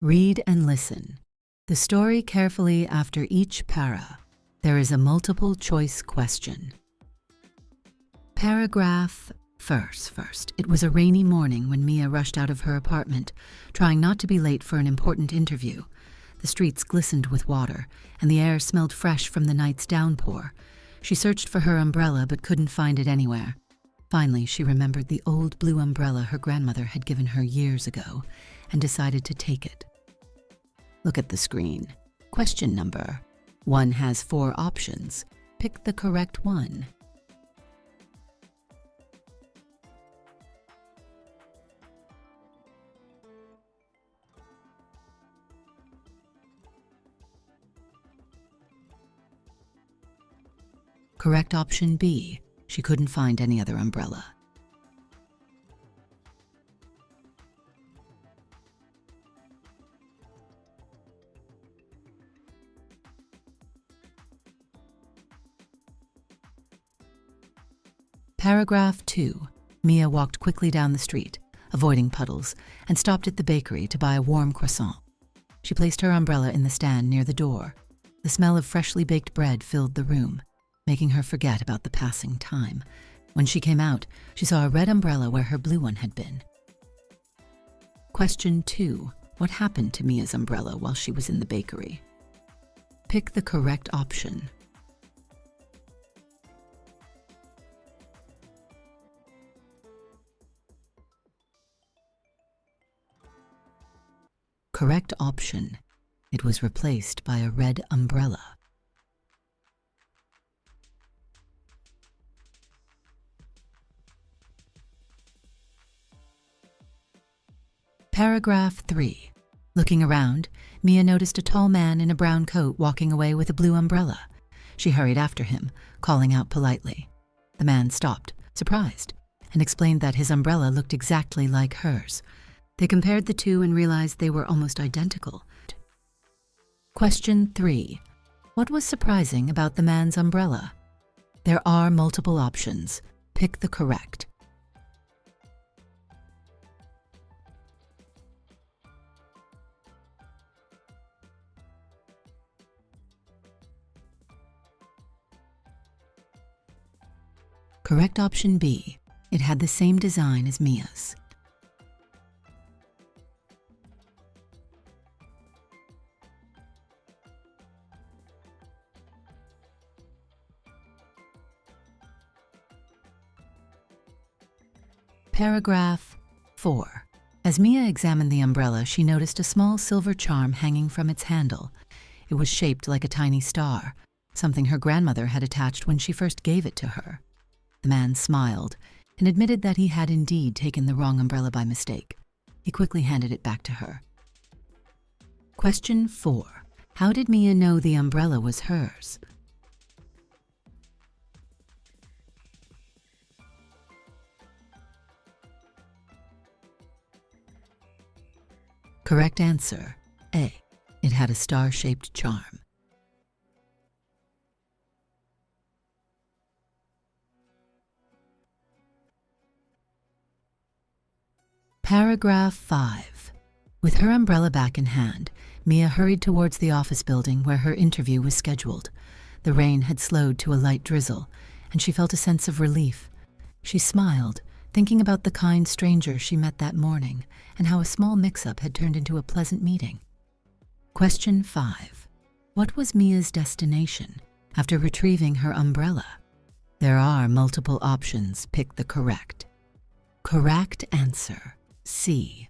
Read and listen. The story carefully after each para. There is a multiple choice question. Paragraph first. It was a rainy morning when Mia rushed out of her apartment, trying not to be late for an important interview. The streets glistened with water, and the air smelled fresh from the night's downpour. She searched for her umbrella but couldn't find it anywhere. Finally, she remembered the old blue umbrella her grandmother had given her years ago and decided to take it. Look at the screen. Question number. 1 has 4 options. Pick the correct one. Correct option B. She couldn't find any other umbrella. Paragraph 2. Mia walked quickly down the street, avoiding puddles, and stopped at the bakery to buy a warm croissant. She placed her umbrella in the stand near the door. The smell of freshly baked bread filled the room, making her forget about the passing time. When she came out, she saw a red umbrella where her blue one had been. Question 2. What happened to Mia's umbrella while she was in the bakery? Pick the correct option. Correct option. It was replaced by a red umbrella. Paragraph 3. Looking around, Mia noticed a tall man in a brown coat walking away with a blue umbrella. She hurried after him, calling out politely. The man stopped, surprised, and explained that his umbrella looked exactly like hers. They compared the two and realized they were almost identical. Question 3. What was surprising about the man's umbrella? There are multiple options. Pick the correct. Correct option B. It had the same design as Mia's. Paragraph 4. As Mia examined the umbrella, she noticed a small silver charm hanging from its handle. It was shaped like a tiny star, something her grandmother had attached when she first gave it to her. The man smiled and admitted that he had indeed taken the wrong umbrella by mistake. He quickly handed it back to her. Question 4. How did Mia know the umbrella was hers? Correct answer, A. It had a star-shaped charm. Paragraph 5. With her umbrella back in hand, Mia hurried towards the office building where her interview was scheduled. The rain had slowed to a light drizzle, and she felt a sense of relief. She smiled, thinking about the kind stranger she met that morning and how a small mix-up had turned into a pleasant meeting. Question 5. What was Mia's destination after retrieving her umbrella? There are multiple options. Pick the correct. Correct answer, C.